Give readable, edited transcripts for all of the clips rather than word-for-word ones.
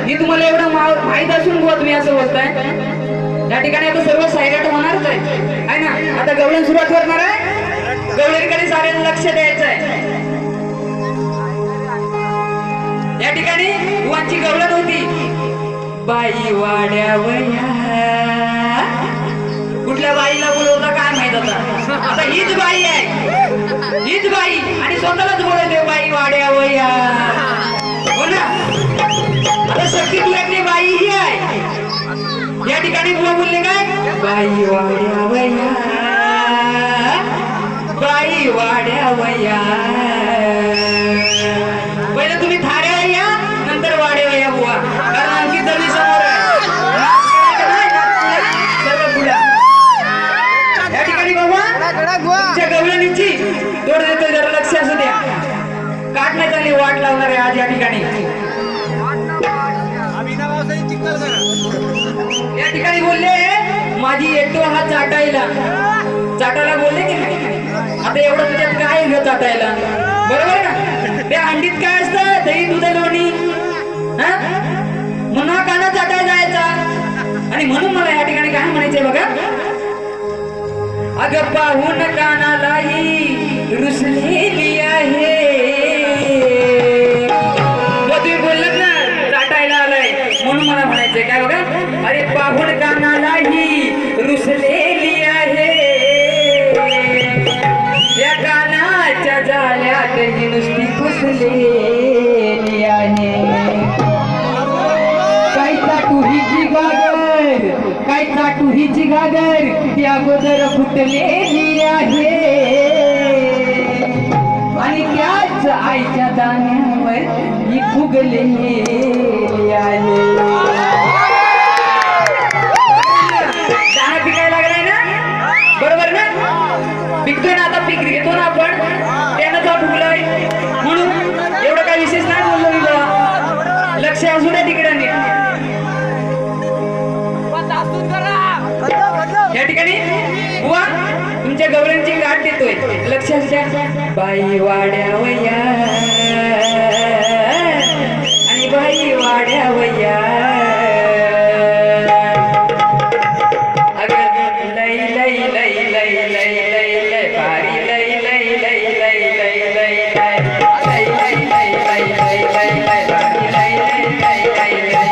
ही तुम्हाला एवढं माहित असून बुवा तुम्ही असं बोलताय। या ठिकाणी आता सर्व सायलेंट होणारच आहे ना। आता गवळण सुरुवात करणार आहे, गवळणीकडे साऱ्यांना लक्ष द्यायचं आहे। या ठिकाणी बुवांची गवळण होती, बाई वाड्यावया। कुठल्या बाईला बोलवता काय माहित आता। आता हीच बाई आहे, हीच बाई आणि स्वतःलाच बोलवते बाई वाड्यावया, हो ना। आता सख्खी तुझ्यातली बाई ही आहे। या ठिकाणी बुवा बोलले काय, बाई वाड्यावया, बाई वाड्यावया। पहिले तुम्ही थाऱ्या या, नंतर वाड्यावया बुवा, कारण आणखी दळी समोर आहे। या ठिकाणी बाबा तुमच्या गवळणीची तोड देतोय, जरा लक्ष असू द्या। काढण्यात आली वाट लावणार आहे आज या ठिकाणी। या ठिकाणी बोलले माझी येतो हा चाटायला, चाटायला बोलले की नाही। आता एवढं तुझ्यात काय घेऊ चाटायला, बरोबर ना। त्या अंडीत काय असतं, दही दूध लोणी, म्हणून हा काना चाटायला जायचा। आणि म्हणून मला या ठिकाणी काय म्हणायचंय बघा, अगं पाहून कानालाही रुसलेली आहे। तुम्ही बोललात ना चाटायला आलाय, म्हणून मला म्हणायचंय काय बघा, अरे पाहून कानालाही रुसलेली आहे, या कानाच्या जाळ्यातही नुसती फुसलेली आहे। काय चाटू हिची गागर, काय चाटू हिची गागर, ती अगोदर फुटलेली आहे आणि त्याच आईच्या दाण्यावर ही फुगलेली आहे। दाणा पिकायला लागलाय ना, बरोबर ना। पिकतोय ना, आता पीक घेतो ना आपण, त्यानं जा फुगलाय, म्हणून एवढं काय विशेष नाही बोललो मी बघा। लक्ष असू द्या तिकडे। या ठिकाणी बुवा तुमच्या गवळणीची गाठ देतोय, लक्ष असू द्या। बाई वाड्यावया आणि बाई वाड्यावया, अगं लई लई लई लई लई लई लई भारी लई लई लई लई लई लई लई लई लई लई लई लई लई भारी लई लई लई लई लई लई,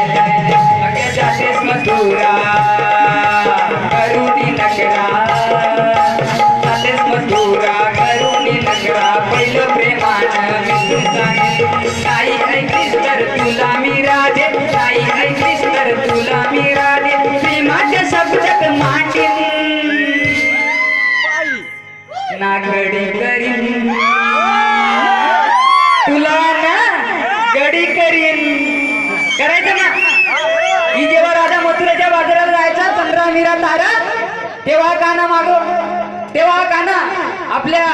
अगं जातेस मथुरा करुणी नगरा, जातेस मथुरा करुणी नगरा, पहिलं प्रेमानं विसरून ताई ऐकलीस तर तुला मी राधे, ताई ऐकलीस तर तुला मी राधे, प्रेमाच्या शब्दात मांडीन नागडी करीन, तुला ना गडी करीन। करायचं ना। ही जेव्हा राधा मथुरेच्या बाजारात जायचा, 15 मीरा तारा, तेव्हा काना मागो, तेव्हा काना आपल्या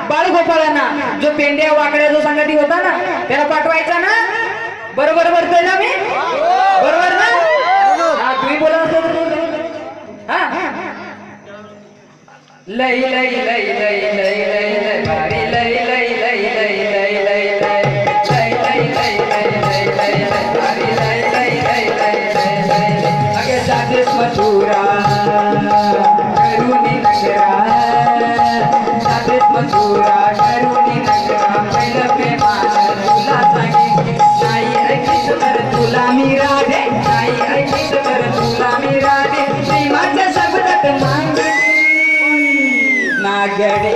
बाळगोपाळांना, जो पेंड्या वाकड्या जो संगती होता ना, त्याला पाठवायचा ना। बरोबर बोलतोय ना मी, बरोबर ना। हा तुम्ही बोला लई लई लई लई लई लई लई भारी लई लई लई लई लई लई लई लई लई लई लई लई लई भारी लई लई लई लई लई लई, अगे जातेस मथुरा करुणी नगरा, जातेस मथुरा करुणी नगरा, पहिलं प्रेमानं तुला सांगेन, नाही ऐकलीस तर तुला मी राधे, नाही ऐकलीस तर तुला मी राधे, प्रेमाच्या शब्दात मांडीन नागडी